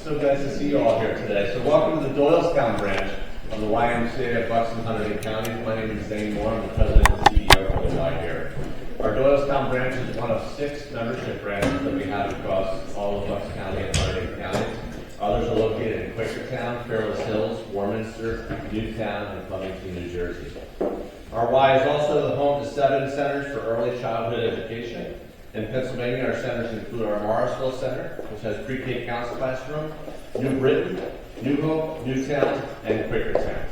So nice to see you all here today. So welcome to the Doylestown branch of the YMCA of Bucks and Hunterdon counties. My name is Zane. I'm the president and CEO of the Y here. Our Doylestown branch is one of 6 membership branches that we have across all of Bucks County and Hunterdon counties. Others are located in Quakertown, Fairless Hills, Warminster, Newtown, and Flemington, New Jersey. Our Y is also the home to 7 centers for early childhood education. In Pennsylvania, our centers include our Morrisville Center, which has pre-K counts classroom, New Britain, New Hope, Newtown, and Quakertown.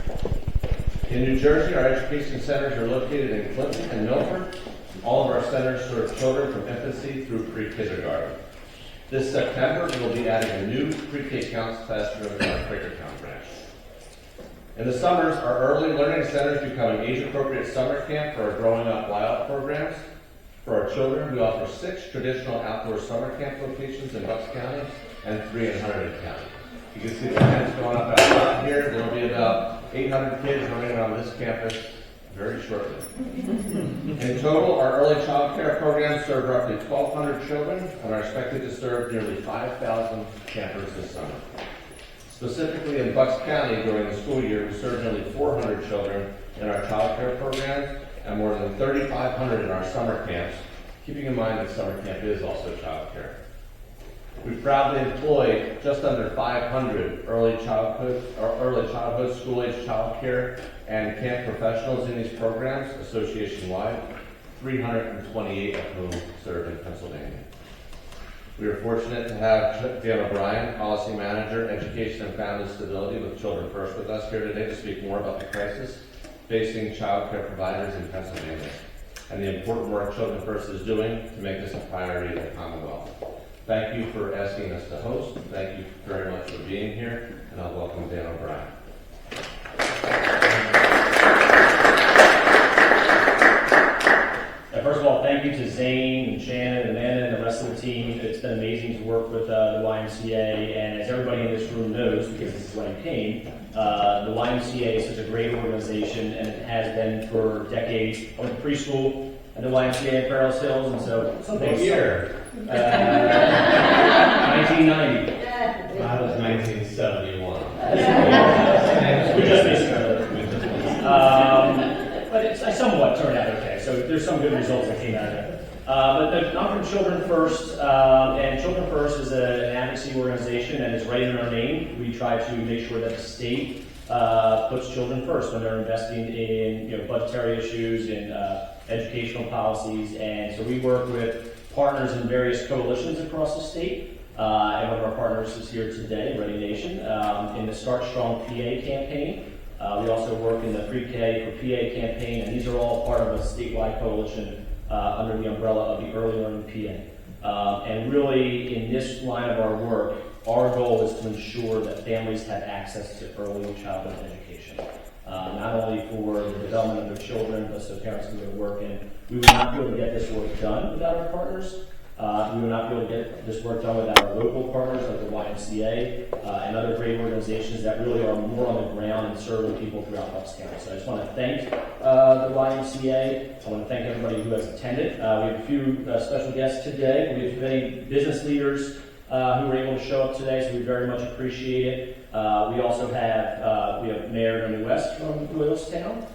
In New Jersey, our education centers are located in Clinton and Milford. All of our centers serve children from infancy through pre-kindergarten. This September, we will be adding a new pre-K counts classroom in our Quakertown branch. In the summers, our early learning centers become an age-appropriate summer camp for our Growing Up Wild programs. For our children, we offer 6 traditional outdoor summer camp locations in Bucks County and 3 in Hunterdon County. You can see the tents going up out front here. There will be about 800 kids running around this campus very shortly. In total, our early child care programs serve roughly 1,200 children and are expected to serve nearly 5,000 campers this summer. Specifically in Bucks County, during the school year, we serve nearly 400 children in our child care programs and more than 3,500 in our summer camps, keeping in mind that summer camp is also child care. We proudly employ just under 500 early childhood school-age child care and camp professionals in these programs, association-wide, 328 of whom serve in Pennsylvania. We are fortunate to have Dan O'Brien, Policy Manager, Education and Family Stability with Children First with us here today to speak more about the crisis facing child care providers in Pennsylvania and the important work Children First is doing to make this a priority in the Commonwealth. Thank you for asking us to host. Thank you very much for being here, and I'll welcome Dan O'Brien. First of all, thank you to Zane and Shannon and Amanda and the rest of the team. It's been amazing to work with the YMCA, and as everybody in this room knows, because this is why you came, the YMCA is such a great organization, and it has been for decades. I went to preschool at the YMCA in Fairless Hills, and so What year? 1990. I was 1971. We just missed each other. But I somewhat turned out okay, so there's some good results that came out of it. But I'm from Children First, and Children First is an advocacy organization, and it's right in our name. We try to make sure that the state puts children first when they're investing in budgetary issues, in educational policies, and so we work with partners in various coalitions across the state. And one of our partners is here today, Ready Nation, in the Start Strong PA campaign. We also work in the Pre-K for PA campaign, and these are all part of a statewide coalition under the umbrella of the Early Learning PA. And really, in this line of our work, our goal is to ensure that families have access to early childhood education. Not only for the development of their children, but so parents can go to work. And we would not be able to get this work done without our partners. We would not be able to get this work done without our local partners like the YMCA and other great organizations that really are more on the ground and serving people throughout Bucks County. So I just want to thank the YMCA. I want to thank everybody who has attended. We have a few special guests today. We have many business leaders who were able to show up today, so we very much appreciate it. We also have Mayor Ernie West from Doylestown.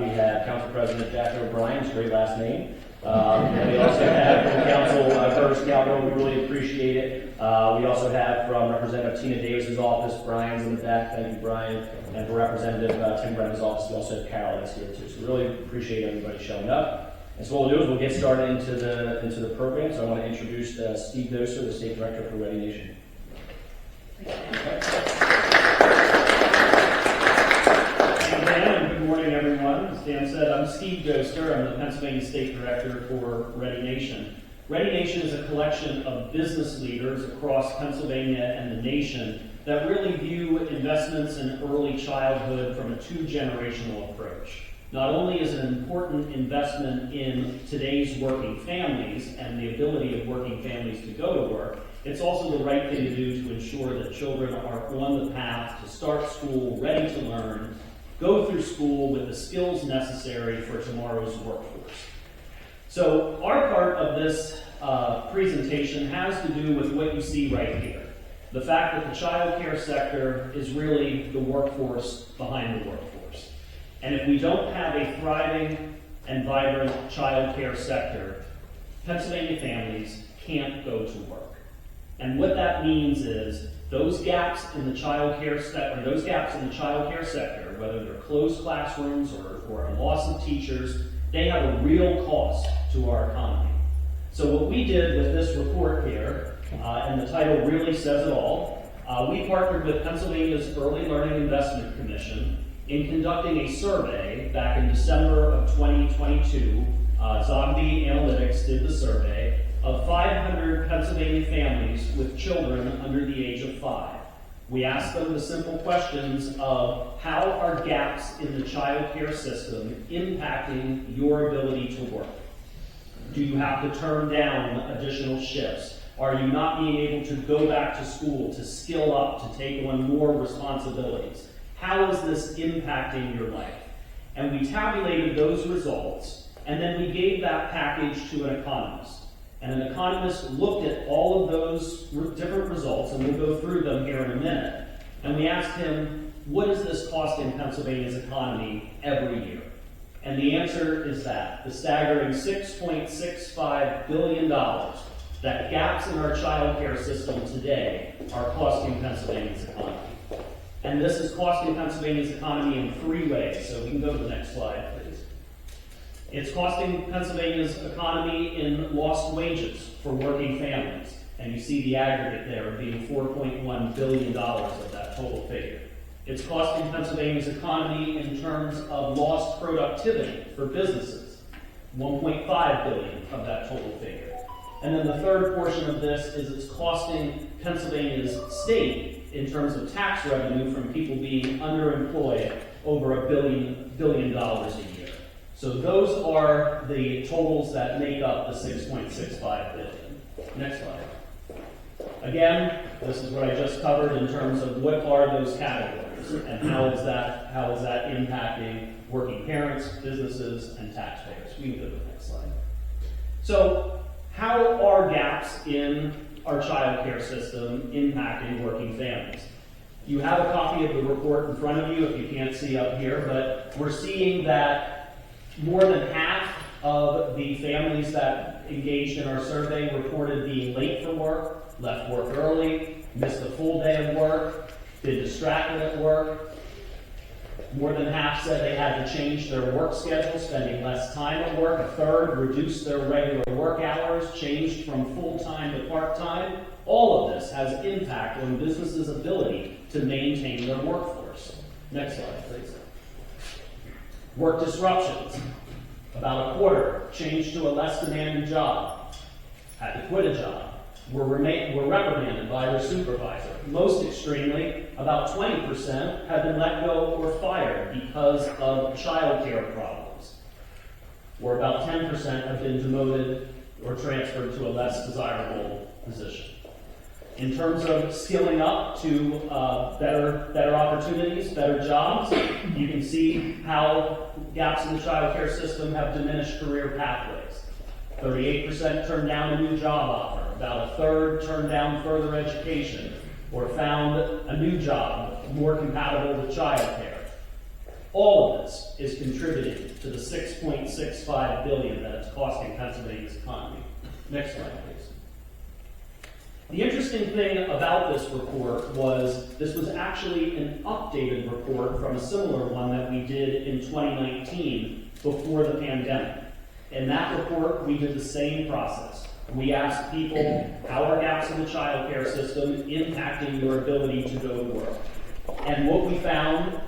We have Council President Jack O'Brien, his great last name. And we also have from Council Curtis Calvo, we really appreciate it. We also have from Representative Tina Davis's office, Brian's in the back, thank you Brian. And for Representative Tim Brennan's office, we also have Carol that's here too. So really appreciate everybody showing up. And so what we'll do is we'll get started into the program. So I want to introduce Steve Doster, the State Director for Ready Nation. Good morning, everyone. As Dan said, I'm Steve Doster. I'm the Pennsylvania State Director for Ready Nation. Ready Nation is a collection of business leaders across Pennsylvania and the nation that really view investments in early childhood from a 2-generational approach. Not only is it an important investment in today's working families and the ability of working families to go to work, it's also the right thing to do to ensure that children are on the path to start school ready to learn, go through school with the skills necessary for tomorrow's workforce. So our part of this presentation has to do with what you see right here. the fact that the child care sector is really the workforce behind the workforce. And if we don't have a thriving and vibrant child care sector, Pennsylvania families can't go to work. And what that means is those gaps in the child care sector, whether they're closed classrooms or a loss of teachers, they have a real cost to our economy. So what we did with this report here, and the title really says it all, we partnered with Pennsylvania's Early Learning Investment Commission in conducting a survey back in December of 2022. Zombie Analytics did the survey of 500 Pennsylvania families with children under the age of 5. We asked them the simple questions of how are gaps in the child care system impacting your ability to work? Do you have to turn down additional shifts? Are you not being able to go back to school, to skill up, to take on more responsibilities? How is this impacting your life? And we tabulated those results, and then we gave that package to an economist. And an economist looked at all of those different results, and we'll go through them here in a minute. And we asked him, what is this costing Pennsylvania's economy every year? And the answer is that, the staggering $6.65 billion that gaps in our child care system today are costing Pennsylvania's economy. And this is costing Pennsylvania's economy in 3 ways. So we can go to the next slide, please. It's costing Pennsylvania's economy in lost wages for working families. And you see the aggregate there being $4.1 billion of that total figure. It's costing Pennsylvania's economy in terms of lost productivity for businesses, $1.5 billion of that total figure. And then the third portion of this is it's costing Pennsylvania's state in terms of tax revenue from people being underemployed over $1 billion a year. So those are the totals that make up the $6.65 billion. Next slide. Again, this is what I just covered in terms of what are those categories and how is that impacting working parents, businesses, and taxpayers. We can go to the next slide. So how are gaps in our child care system impacting working families? You have a copy of the report in front of you if you can't see up here, but we're seeing that more than half of the families that engaged in our survey reported being late for work, left work early, missed a full day of work, been distracted at work. More than half said they had to change their work schedule, spending less time at work. A third reduced their regular work hours, changed from full-time to part-time. All of this has impact on businesses' ability to maintain their workforce. Next slide, please. Work disruptions. About a quarter changed to a less demanding job, had to quit a job, were reprimanded by their supervisor. Most extremely, about 20% have been let go or fired because of child care problems. Or about 10% have been demoted or transferred to a less desirable position. In terms of skilling up to better opportunities, better jobs, you can see how gaps in the child care system have diminished career pathways. 38% turned down a new job offer. About a third turned down further education or found a new job more compatible with child care. All of this is contributing to the $6.65 billion that it's costing Pennsylvania's economy. Next slide, please. The interesting thing about this report was this was actually an updated report from a similar one that we did in 2019 before the pandemic. In that report, we did the same process. We asked people, how are gaps in the child care system impacting your ability to go to work? And what we found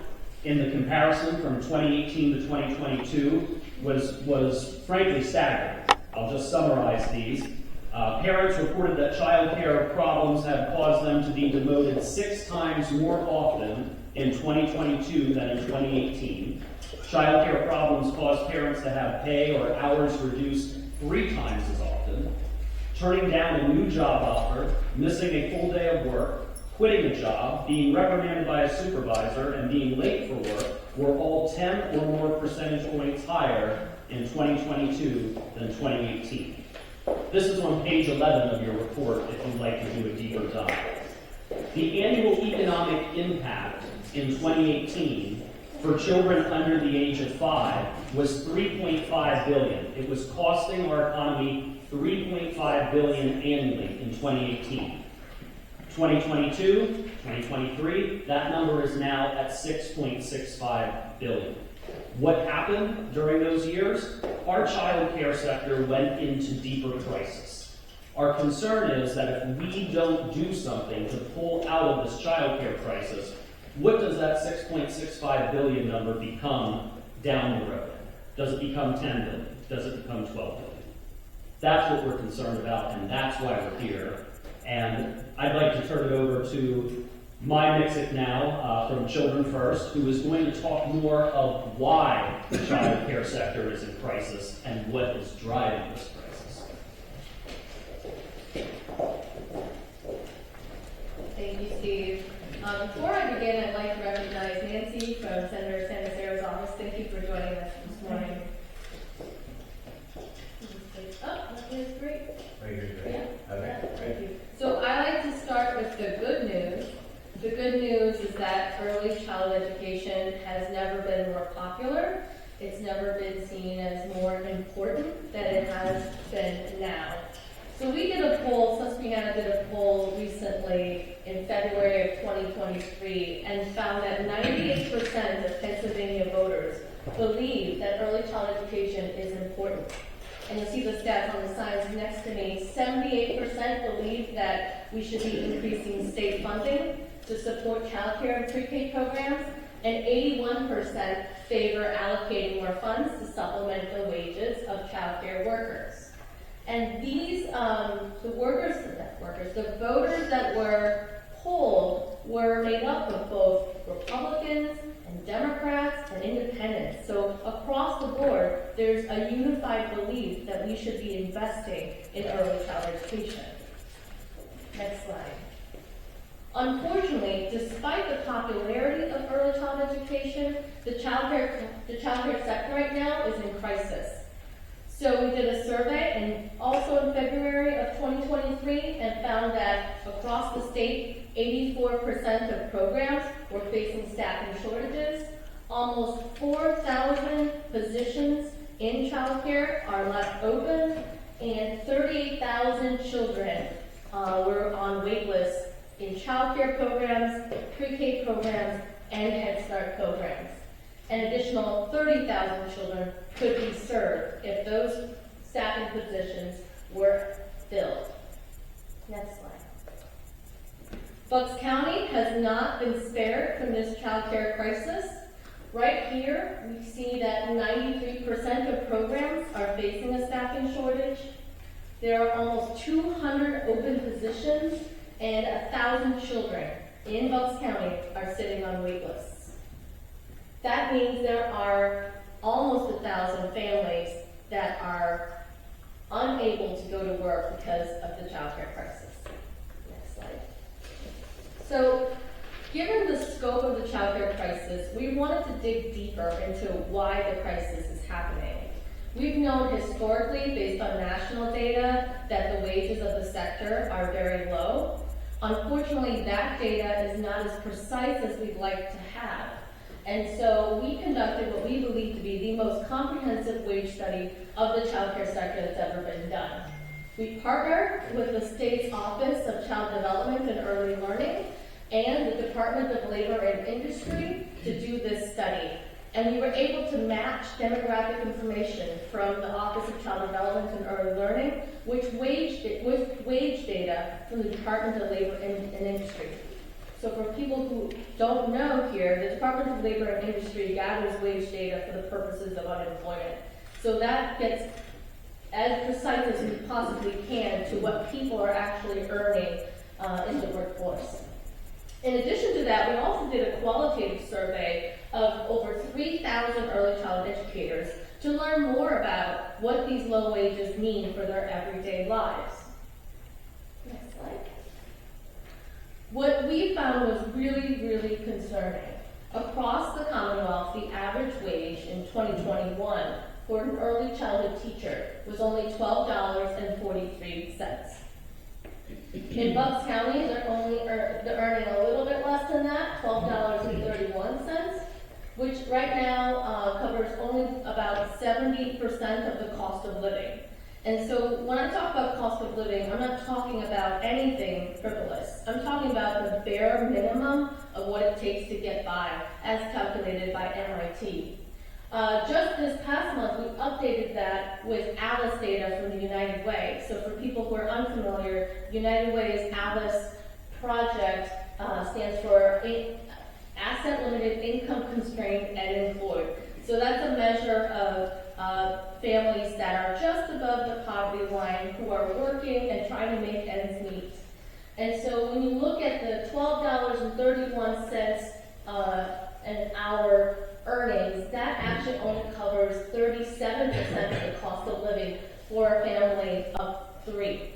in the comparison from 2018 to 2022 was frankly staggering. I'll just summarize these. Parents reported that child care problems have caused them to be demoted 6 times more often in 2022 than in 2018. Child care problems caused parents to have pay or hours reduced 3 times as often. Turning down a new job offer, missing a full day of work, quitting a job, being reprimanded by a supervisor, and being late for work were all 10 or more percentage points higher in 2022 than 2018. This is on page 11 of your report if you'd like to do a deeper dive. The annual economic impact in 2018 for children under the age of 5 was $3.5 billion. It was costing our economy $3.5 billion annually in 2018. 2022, 2023, that number is now at $6.65 billion. What happened during those years? Our child care sector went into deeper crisis. Our concern is that if we don't do something to pull out of this child care crisis, what does that $6.65 billion number become down the road? Does it become $10 billion? Does it become $12 billion? That's what we're concerned about, and that's why we're here. And I'd like to turn it over to my Miksic now from Children First, who is going to talk more of why the child care sector is in crisis and what is driving this crisis. Thank you, Steve. Before I begin, I'd like to recognize Nancy from Senator Sanders' office. Thank you for joining us this morning. Oh, that is great. Yeah. Okay. Thank you. So I like to start with the good news. The good news is that early childhood education has never been more popular. It's never been seen as more important than it has been now. So we did a poll, Susquehanna did a poll recently in February of 2023 and found that 98% of Pennsylvania voters believe that early childhood education is important. And you'll see the stats on the signs next to me. 78% believe that we should be increasing state funding to support child care and pre-K programs, and 81% favor allocating more funds to supplement the wages of child care workers. And these, the voters that were polled were made up of both Republicans and Democrats and independents. So across the board, there's a unified belief that we should be investing in early childhood education. Next slide. Unfortunately, despite the popularity of early childhood education, the child care sector right now is in crisis. So we did a survey, and also in February of 2023, and found that across the state, 84% of programs were facing staffing shortages. Almost 4,000 positions in child care are left open, and 38,000 children were on wait lists in child care programs, pre-K programs, and Head Start programs. An additional 30,000 children could be served if those staffing positions were filled. Next slide. Bucks County has not been spared from this child care crisis. Right here, we see that 93% of programs are facing a staffing shortage. There are almost 200 open positions, and 1,000 children in Bucks County are sitting on wait lists. That means there are almost 1,000 families that are unable to go to work because of the child care crisis. Next slide. So, given the scope of the child care crisis, we wanted to dig deeper into why the crisis is happening. We've known historically, based on national data, that the wages of the sector are very low. Unfortunately, that data is not as precise as we'd like to have. And so we conducted what we believe to be the most comprehensive wage study of the child care sector that's ever been done. We partnered with the state's Office of Child Development and Early Learning and the Department of Labor and Industry to do this study. And we were able to match demographic information from the Office of Child Development and Early Learning with wage data from the Department of Labor and Industry. So for people who don't know here, the Department of Labor and Industry gathers wage data for the purposes of unemployment. So that gets as precise as we possibly can to what people are actually earning in the workforce. In addition to that, we also did a qualitative survey of over 3,000 early childhood educators to learn more about what these low wages mean for their everyday lives. Next slide. What we found was really, really concerning. Across the Commonwealth, the average wage in 2021 for an early childhood teacher was only $12.43. In Bucks County, they're earning a little bit less than that, $12.31, which right now covers only about 70% of the cost of living. And so when I talk about cost of living, I'm not talking about anything frivolous. I'm talking about the bare minimum of what it takes to get by, as calculated by MIT. Just this past month, we updated that with ALICE data from the United Way. So for people who are unfamiliar, United Way's ALICE project stands for Asset Limited, Income Constrained, and Employed. So that's a measure of families that are just above the poverty line who are working and trying to make ends meet. And so when you look at the $12.31 an hour earnings, that actually only covers 37% of the cost of living for a family of 3.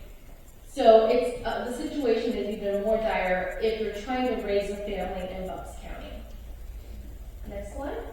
So it's the situation is even more dire if you're trying to raise a family in Bucks County. Next slide.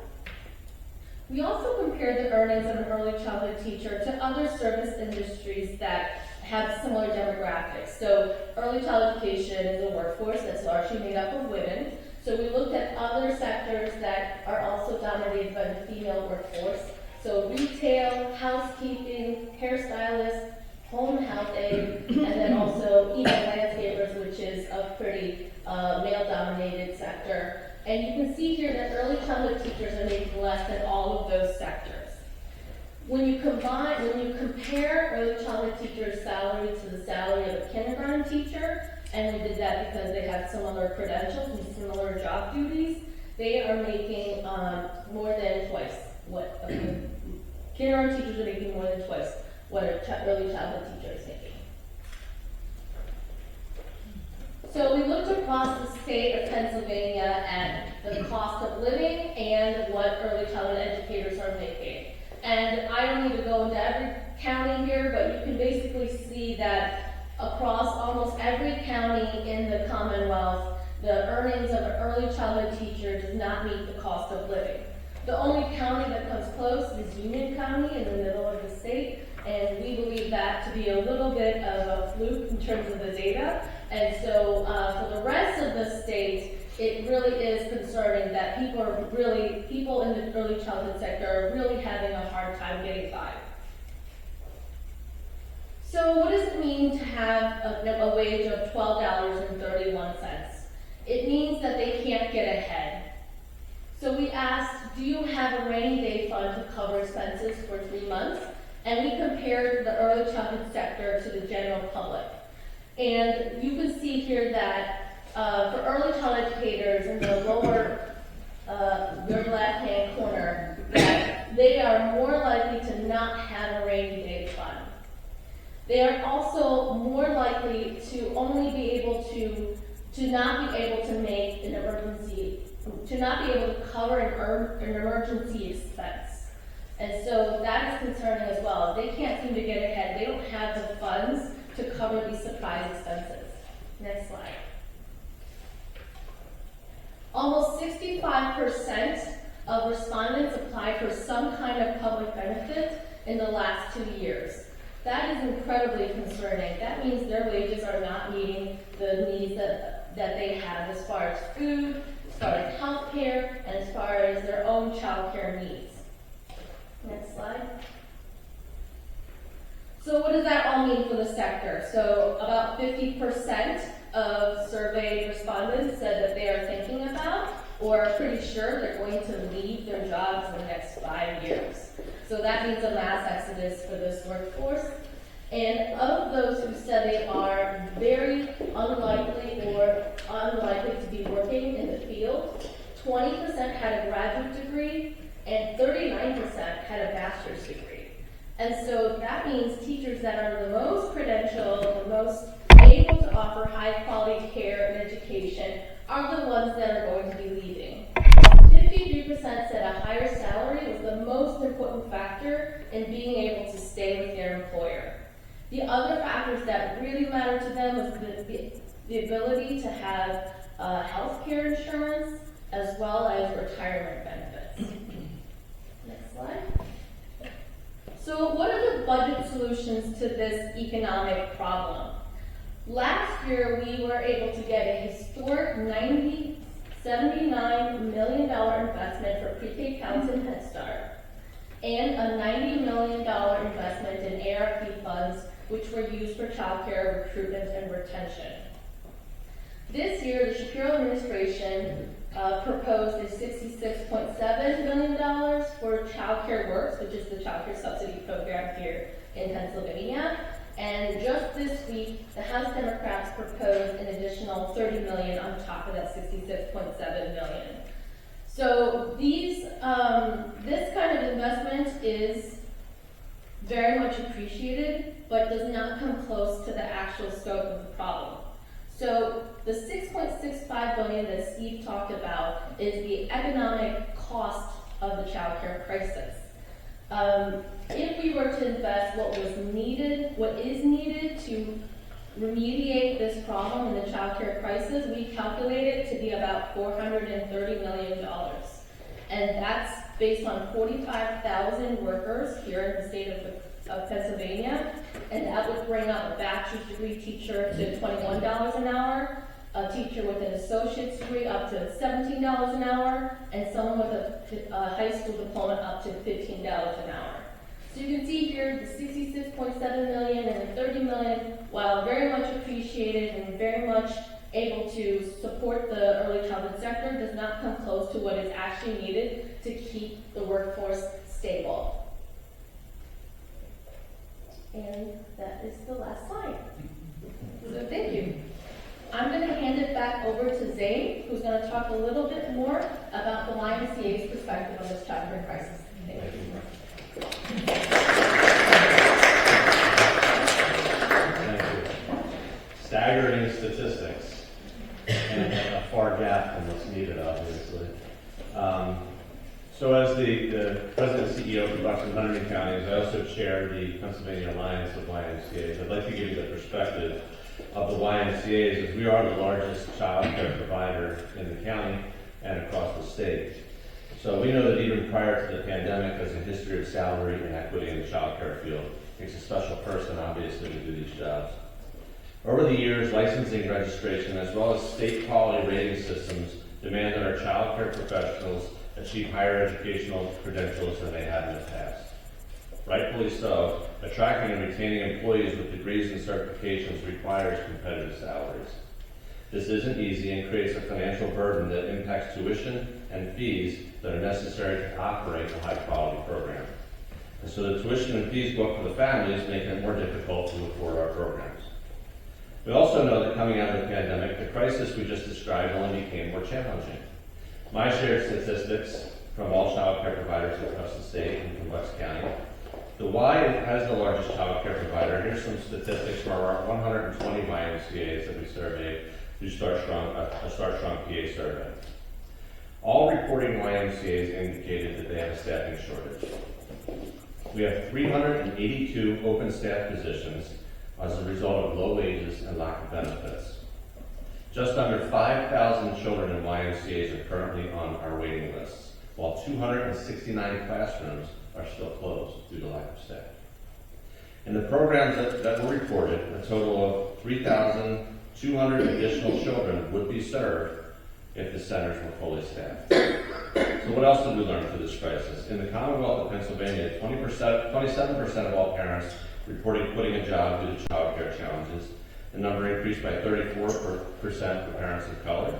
We also compared the earnings of an early childhood teacher to other service industries that have similar demographics. So early childhood education is a workforce that's largely made up of women. So we looked at other sectors that are also dominated by the female workforce. So retail, housekeeping, hairstylists, home health aid, and then also even landscapers, which is a pretty male-dominated sector. And you can see here that early childhood teachers are making less than all of those sectors. When you compare early childhood teachers' salary to the salary of a kindergarten teacher, and we did that because they have similar credentials and similar job duties, they are making more than twice what kindergarten teachers are making more than twice what an early childhood teacher is making. So we looked across the state of Pennsylvania at the cost of living and what early childhood educators are making. And I don't need to go into every county here, but you can basically see that across almost every county in the Commonwealth, the earnings of an early childhood teacher does not meet the cost of living. The only county that comes close is Union County in the middle of the state, and we believe that to be a little bit of a fluke in terms of the data. And so for the rest of the state, it really is concerning that people in the early childhood sector are really having a hard time getting by. So what does it mean to have a wage of $12.31? It means that they can't get ahead. So we asked, do you have a rainy day fund to cover expenses for 3 months? And we compared the early childhood sector to the general public. And you can see here that for early childhood educators in the lower your left-hand corner, that they are more likely to not have a rainy day fund. They are also more likely to only be able to not be able to make an emergency, to not be able to cover an emergency expense. And so that is concerning as well. They can't seem to get ahead. They don't have the funds to cover these surprise expenses. Next slide. Almost 65% of respondents applied for some kind of public benefit in the last 2 years. That is incredibly concerning. That means their wages are not meeting the needs that they have as far as food, as far as health care, and as far as their own child care needs. Next slide. So what does that all mean for the sector? So about 50% of surveyed respondents said that they are thinking about or are pretty sure they're going to leave their jobs in the next 5 years. So that means a mass exodus for this workforce. And of those who said they are very unlikely to be working in the field, 20% had a graduate degree and 39% had a bachelor's degree. And so that means teachers that are the most credentialed, the most able to offer high quality care and education are the ones that are going to be leaving. 53% said a higher salary was the most important factor in being able to stay with their employer. The other factors that really matter to them was the ability to have health care insurance as well as retirement benefits. Next slide. So what are the budget solutions to this economic problem? Last year, we were able to get a historic $79 million investment for pre-K counts in Head Start, and a $90 million investment in ARP funds, which were used for childcare recruitment and retention. This year, the Shapiro administration proposed a $66.7 million for Child Care Works, which is the childcare subsidy program here in Pennsylvania. And just this week, the House Democrats proposed an additional $30 million on top of that $66.7 million. So these, this kind of investment is very much appreciated, but does not come close to the actual scope of the problem. So the $6.65 billion that Steve talked about is the economic cost of the child care crisis. If we were to invest what is needed to remediate this problem in the child care crisis, we calculate it to be about $430 million. And that's based on 45,000 workers here in the state of Pennsylvania. And that would bring up a bachelor's degree teacher to $21 an hour, a teacher with an associate's degree up to $17 an hour, and someone with a high school diploma up to $15 an hour. So you can see here the $66.7 million and the $30 million, while very much appreciated and very much able to support the early childhood sector, does not come close to what is actually needed to keep the workforce stable. And that is the last slide. So thank you. I'm going to hand it back over to Zane, who's going to talk a little bit more about the YMCA's perspective on this child care crisis. Thank you. Thank you. Staggering statistics, and a far gap from what's needed, obviously. So as the President and CEO for Bucks and Hunterdon counties, I also chair the Pennsylvania Alliance of YMCAs. I'd like to give you the perspective of the YMCAs, as we are the largest child care provider in the county and across the state. So we know that even prior to the pandemic, there's a history of salary inequity in the child care field. It takes a special person, obviously, to do these jobs. Over the years, licensing, registration, as well as state quality rating systems demand that our child care professionals achieve higher educational credentials than they had in the past. Rightfully so, attracting and retaining employees with degrees and certifications requires competitive salaries. This isn't easy and creates a financial burden that impacts tuition and fees that are necessary to operate a high-quality program. And so the tuition and fees booked for the families make it more difficult to afford our programs. We also know that coming out of the pandemic, the crisis we just described only became more challenging. My shared statistics from all child care providers across the state and from Bucks County. The Y has the largest child care provider. Here's some statistics from our 120 YMCAs that we surveyed through a Start Strong PA survey. All reporting YMCAs indicated that they have a staffing shortage. We have 382 open staff positions as a result of low wages and lack of benefits. Just under 5,000 children in YMCAs are currently on our waiting lists, while 269 classrooms are still closed due to lack of staff. In the programs that were reported, a total of 3,200 additional children would be served if the centers were fully staffed. So what else did we learn through this crisis? In the Commonwealth of Pennsylvania, 27% of all parents reported quitting a job due to child care challenges. The number increased by 34% for parents of color,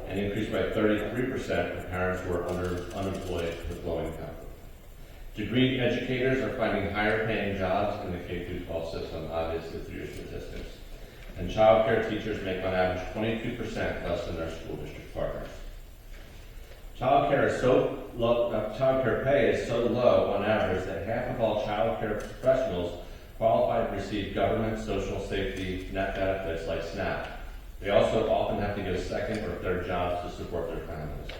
and increased by 33% for parents who are unemployed with low income. Degree educators are finding higher paying jobs in the K-12 system, obviously through your statistics. And child care teachers make on average 22% less than their school district partners. Child care pay is so low on average that half of all child care professionals qualify to receive government social safety net benefits like SNAP. They also often have to get a second or third jobs to support their families.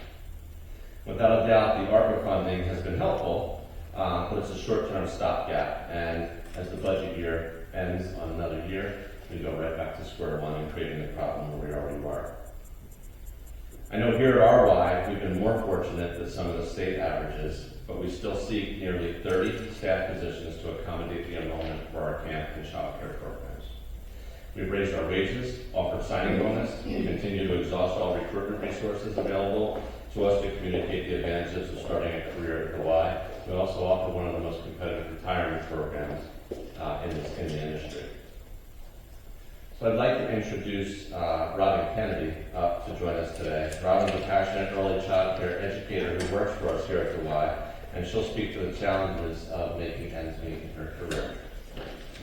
Without a doubt, the ARPA funding has been helpful, but it's a short-term stopgap. And as the budget year ends on another year, we go right back to square one and creating the problem where we already were. I know here at RY, we've been more fortunate than some of the state averages, but we still seek nearly 30 staff positions to accommodate the enrollment for our camp and child care programs. We've raised our wages, offered signing bonus, we continue to exhaust all recruitment resources available to us to communicate the advantages of starting a career at the Y. We also offer one of the most competitive retirement programs in the industry. So I'd like to introduce Robin Kennedy up to join us today. Robin's a passionate early child care educator who works for us here at the Y, and she'll speak to the challenges of making ends meet in her career.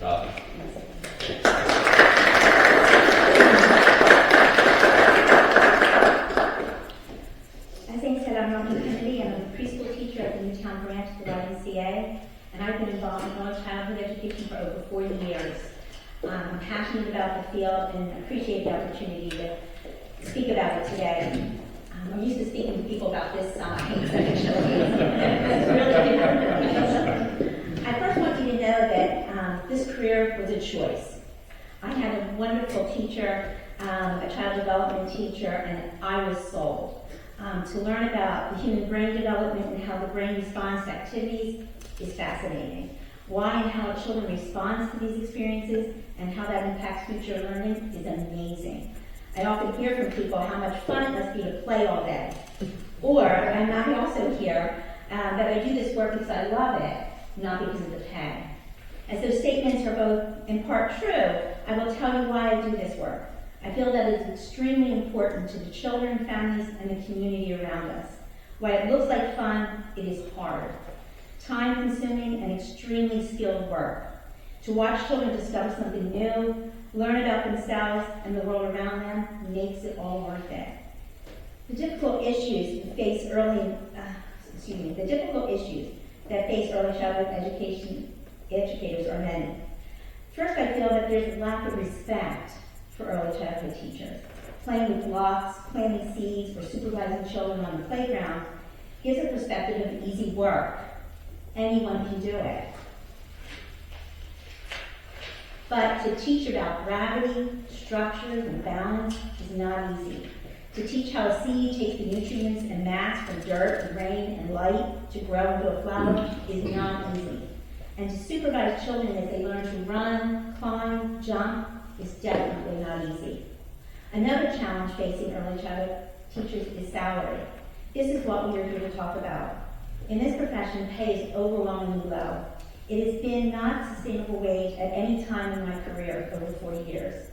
Robin. As Zane said, I'm Robin Kennedy. I'm a preschool teacher at the Newtown branch of the YMCA, and I've been involved in early childhood education for over 40 years. I'm passionate about the field and appreciate the opportunity to speak about it today. I'm used to speaking to people about this size, actually. It's really different. I first want you to know that this career was a choice. I had a wonderful teacher, a child development teacher, and I was sold. To learn about the human brain development and how the brain responds to activities is fascinating. Why and how children respond to these experiences and how that impacts future learning is amazing. I often hear from people how much fun it must be to play all day. Or, and I also hear that I do this work because I love it, not because of the pay. As those statements are both in part true, I will tell you why I do this work. I feel that it is extremely important to the children, families, and the community around us. While it looks like fun, it is hard. Time-consuming and extremely skilled work. To watch children discover something new, learn about themselves and the world around them makes it all worth it. The difficult issues that face early childhood educators are many. First, I feel that there's a lack of respect for early childhood teachers. Playing with blocks, planting seeds, or supervising children on the playground gives a perspective of easy work. Anyone can do it. But to teach about gravity, structures, and balance is not easy. To teach how a seed takes the nutrients and mass from dirt, rain, and light to grow into a flower is not easy. And to supervise children as they learn to run, climb, jump is definitely not easy. Another challenge facing early childhood teachers is salary. This is what we are here to talk about. In this profession, pay is overwhelmingly low. It has been not a sustainable wage at any time in my career over 40 years.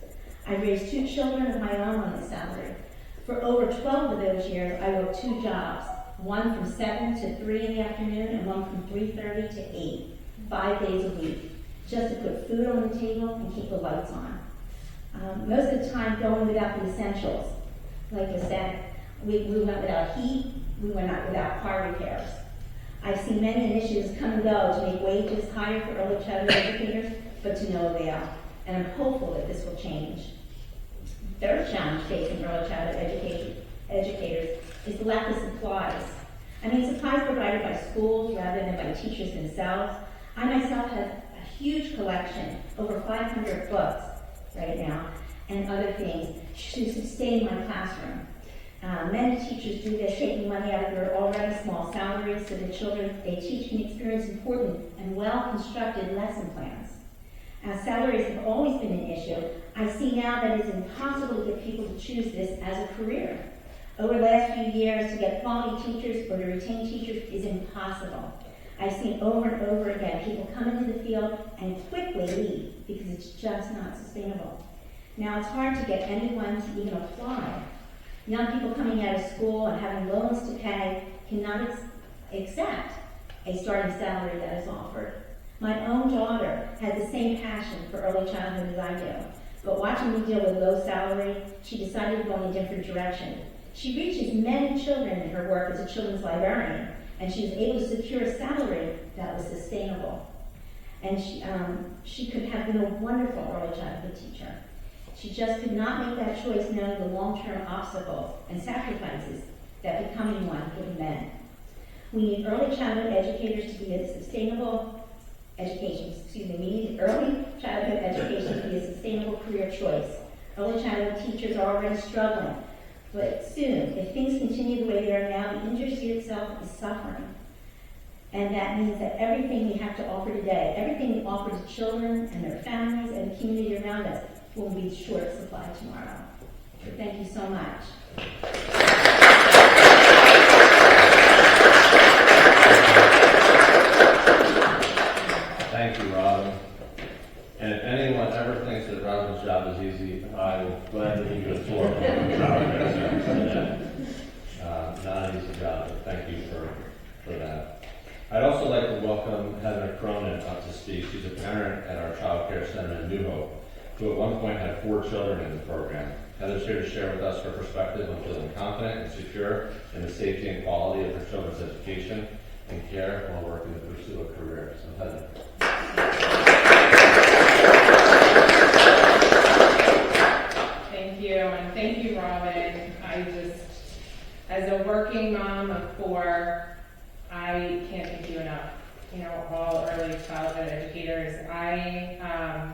I raised 2 children of my own on this salary. For over 12 of those years, I worked 2 jobs, one from 7 to 3 in the afternoon and one from 3:30 to 8, 5 days a week, just to put food on the table and keep the lights on. Most of the time going without the essentials. Like I said, we went without heat, we went out without car repairs. I've seen many initiatives come and go to make wages higher for early childhood educators, but to no avail. And I'm hopeful that this will change. The third challenge facing early childhood educators is the lack of supplies. Supplies provided by schools rather than by teachers themselves. I myself have a huge collection, over 500 books right now, and other things to sustain my classroom. Many teachers do this, taking money out of their already small salaries so the children they teach can experience important and well-constructed lesson plans. As salaries have always been an issue, I see now that it's impossible to get people to choose this as a career. Over the last few years, to get quality teachers or to retain teachers is impossible. I've seen over and over again people come into the field and quickly leave because it's just not sustainable. Now it's hard to get anyone to even apply. Young people coming out of school and having loans to pay cannot accept a starting salary that is offered. My own daughter has the same passion for early childhood as I do, but watching me deal with low salary, she decided to go in a different direction. She reaches many children in her work as a children's librarian, and she was able to secure a salary that was sustainable. And she could have been a wonderful early childhood teacher. She just could not make that choice knowing the long-term obstacles and sacrifices that becoming one would have meant. We need early childhood educators to be a sustainable education, we need early childhood education to be a sustainable career choice. Early childhood teachers are already struggling, but soon, if things continue the way they are now, the industry itself is suffering. And that means that everything we have to offer today, everything we offer to children and their families and the community around us, will be short supply tomorrow. So thank you so much. Thank you, Robin. And if anyone ever thinks that Robin's job is easy, I will gladly give you a tour of the job. Not an easy job, but thank you for that. I'd also like to welcome Heather Cronin up to speak. She's a parent at our child care center in New Hope, who at one point had 4 children in the program. Heather's here to share with us her perspective on feeling confident and secure in the safety and quality of her children's education and care while working to pursue a career. So Heather. Thank you, and thank you, Robin. As a working mom of 4, I can't thank you enough. You know, all early childhood educators. I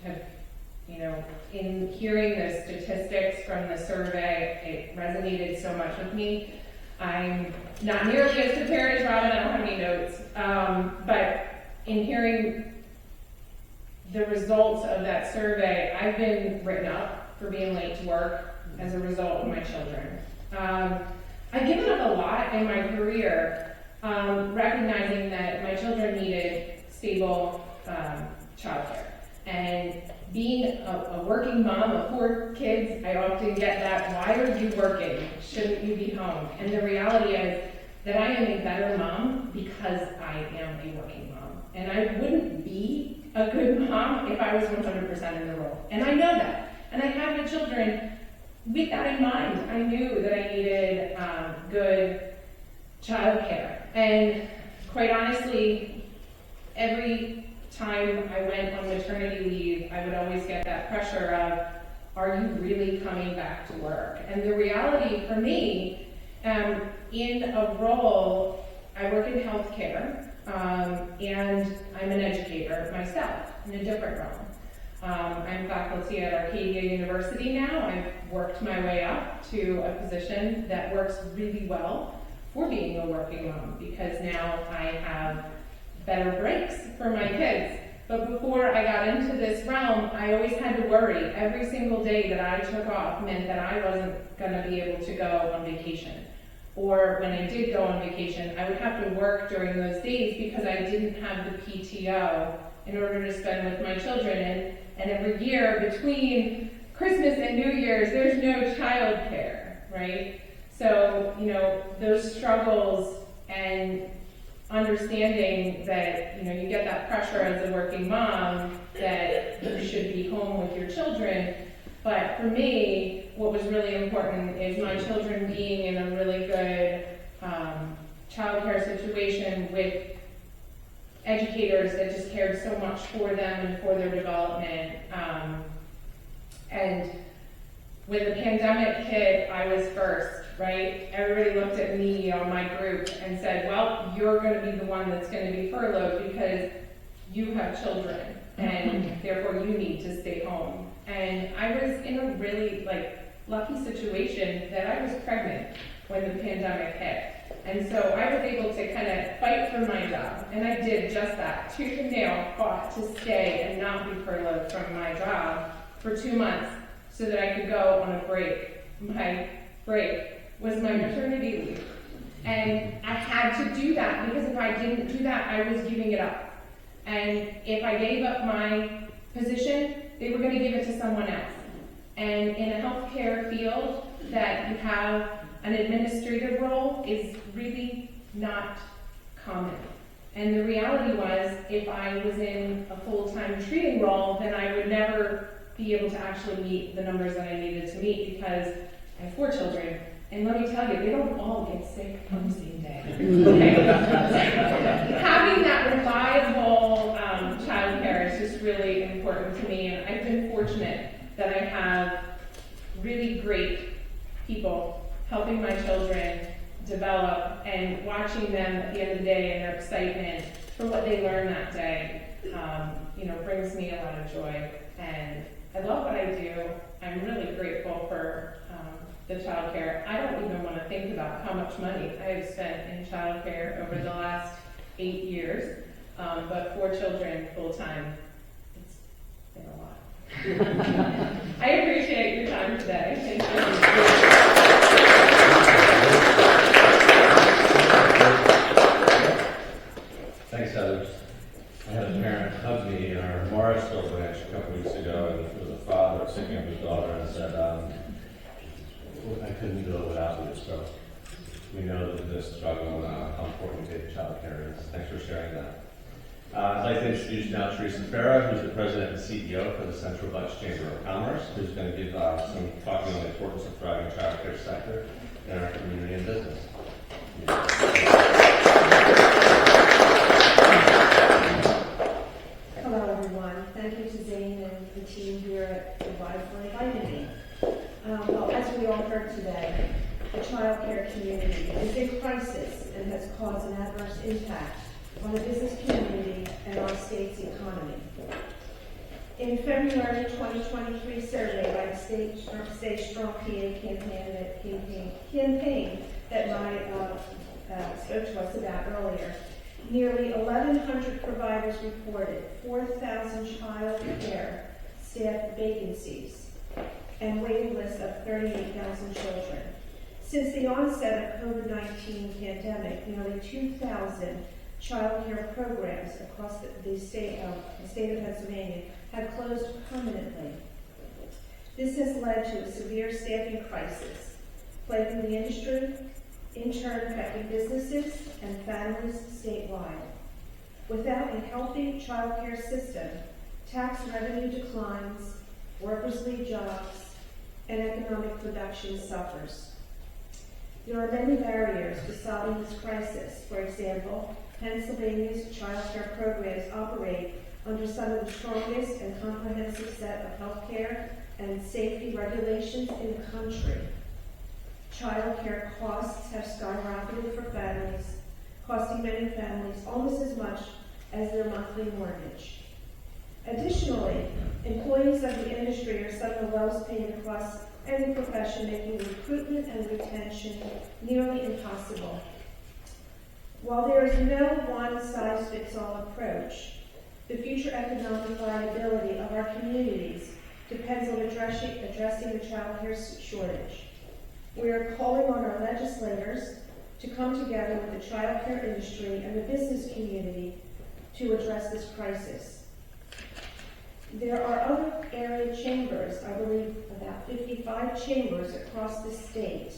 have, in hearing the statistics from the survey, it resonated so much with me. I'm not nearly as prepared as Robin, I don't have any notes, but in hearing the results of that survey, I've been written up for being late to work as a result of my children. I've given up a lot in my career, recognizing that my children needed stable childcare. And being a working mom of 4 kids, I often get that, why are you working? Shouldn't you be home? And the reality is that I am a better mom because I am a working mom. And I wouldn't be a good mom if I was 100% in the role. And I know that. And I have the children with that in mind. I knew that I needed good childcare. And quite honestly, every time I went on maternity leave, I would always get that pressure of, are you really coming back to work? And the reality for me, in a role, I work in healthcare, and I'm an educator myself in a different role. I'm faculty at Arcadia University now. I've worked my way up to a position that works really well for being a working mom, because now I have better breaks for my kids. But before I got into this realm, I always had to worry. Every single day that I took off meant that I wasn't going to be able to go on vacation. Or when I did go on vacation, I would have to work during those days because I didn't have the PTO in order to spend with my children. And every year between Christmas and New Year's, there's no child care, right? So, those struggles and understanding that, you get that pressure as a working mom that you should be home with your children. But for me, what was really important is my children being in a really good childcare situation with educators that just cared so much for them and for their development. And when the pandemic hit, I was first, right? Everybody looked at me on my group and said, well, you're going to be the one that's going to be furloughed because you have children and therefore you need to stay home. And I was in a really lucky situation that I was pregnant when the pandemic hit. And so I was able to kind of fight for my job. And I did just that. Tooth and nail, fought to stay and not be furloughed from my job for 2 months so that I could go on a break. My break was my maternity leave. And I had to do that because if I didn't do that, I was giving it up. And if I gave up my position, they were going to give it to someone else. And in a healthcare field that you have an administrative role is really not common. And the reality was, if I was in a full-time treating role, then I would never be able to actually meet the numbers that I needed to meet because I have 4 children. And let me tell you, they don't all get sick on the same day. Okay? Having that reliable childcare is just really important to me. And I've been fortunate that I have really great people helping my children develop and watching them at the end of the day and their excitement for what they learn that day, brings me a lot of joy. And I love what I do. I'm really grateful for the child care. I don't even want to think about how much money I have spent in child care over the last 8 years, but 4 children full-time, it's been a lot. I appreciate your time today. Thank you. Thanks, Heather. I had a parent hug me in our Morrisville branch a couple weeks ago, and it was a father sitting up his daughter and said, I couldn't do it without you, so we know that this struggle and how important child care is. Thanks for sharing that. I'd like to introduce now Theresa Fera, who's the president and CEO for the Central Bucks Chamber of Commerce, who's going to give some talking on the importance of thriving child care sector in our community and business. Hello, everyone. Thank you to Zane and the team here at Provide for inviting me. Well, as we all heard today, the child care community is in crisis and has caused an adverse impact on the business community and our state's economy. In February 2023 survey by the Stay Strong PA campaign that Mike spoke to us about earlier, nearly 1,100 providers reported 4,000 child care staff vacancies and waiting lists of 38,000 children. Since the onset of COVID-19 pandemic, nearly 2,000 child care programs across the state of Pennsylvania have closed permanently. This has led to a severe staffing crisis, plaguing the industry, in turn affecting businesses and families statewide. Without a healthy child care system, tax revenue declines, workers leave jobs, and economic production suffers. There are many barriers to solving this crisis. For example, Pennsylvania's child care programs operate under some of the strongest and comprehensive set of health care and safety regulations in the country. Child care costs have skyrocketed for families, costing many families almost as much as their monthly mortgage. Additionally, employees of the industry are some of the lowest paid across any profession, making recruitment and retention nearly impossible. While there is no one-size-fits-all approach, the future economic viability of our communities depends on addressing the child care shortage. We are calling on our legislators to come together with the child care industry and the business community to address this crisis. There are other area chambers, I believe about 55 chambers across the state,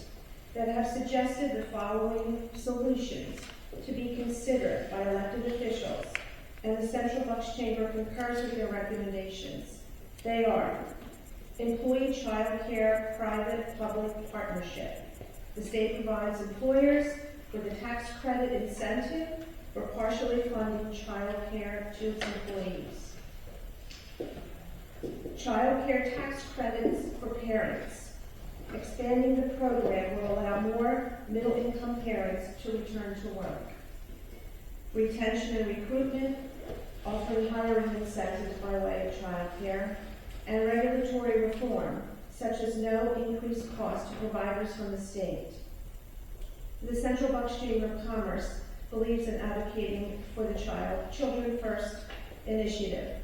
that have suggested the following solutions to be considered by elected officials, and the Central Bucks Chamber concurs with their recommendations. They are: employee child care private-public partnership. The state provides employers with a tax credit incentive for partially funding child care to its employees. Child care tax credits for parents. Expanding the program will allow more middle-income parents to return to work. Retention and recruitment, offering hiring incentives by way of child care, and regulatory reform, such as no increased cost to providers from the state. The Central Bucks Chamber of Commerce believes in advocating for the Children First initiative.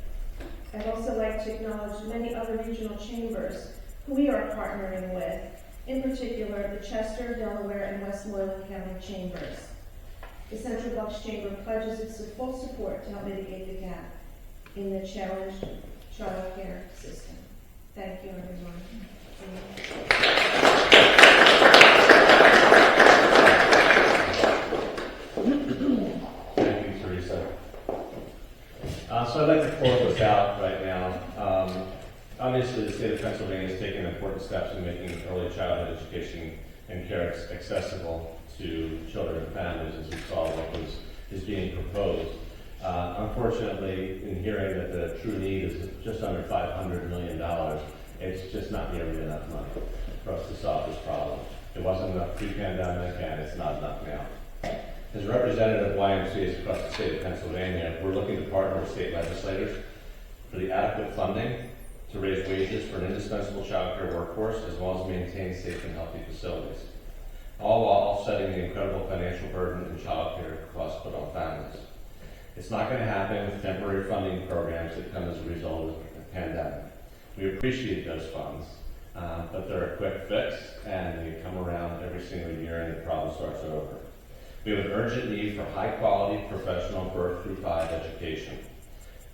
I'd also like to acknowledge many other regional chambers who we are partnering with, in particular the Chester, Delaware, and Westmoreland County chambers. The Central Bucks Chamber pledges its full support to help mitigate the gap in the challenged child care system. Thank you, everyone. Thank you, Theresa. So I'd like to close this out right now. Obviously, the state of Pennsylvania has taken important steps in making early childhood education and care accessible to children and families, as we saw what is being proposed. Unfortunately, in hearing that the true need is just under $500 million, it's just not nearly enough money for us to solve this problem. It wasn't enough pre-pandemic, and it's not enough now. As a representative of YMCAs across the state of Pennsylvania, we're looking to partner with state legislators for the adequate funding to raise wages for an indispensable child care workforce, as well as maintain safe and healthy facilities, all while offsetting the incredible financial burden and child care costs put on families. It's not going to happen with temporary funding programs that come as a result of the pandemic. We appreciate those funds, but they're a quick fix, and they come around every single year and the problem starts over. We have an urgent need for high-quality professional birth through 5 education.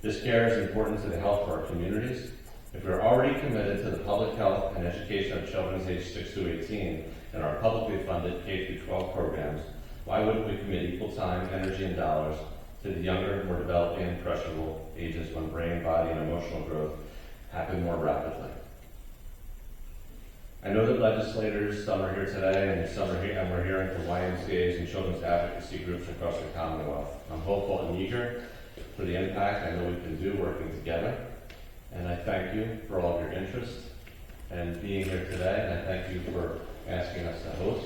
This care is important to the health of our communities. If we're already committed to the public health and education of children aged 6 to 18 in our publicly funded K-12 programs, why wouldn't we commit equal time, energy, and dollars to the younger, more developing and impressionable ages when brain, body, and emotional growth happen more rapidly? I know that legislators, some are here today, and some are here, and we're hearing from YMCAs and children's advocacy groups across the Commonwealth. I'm hopeful and eager for the impact I know we can do working together, and I thank you for all of your interest and being here today, and I thank you for asking us to host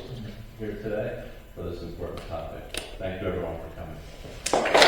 here today for this important topic. Thank you everyone for coming.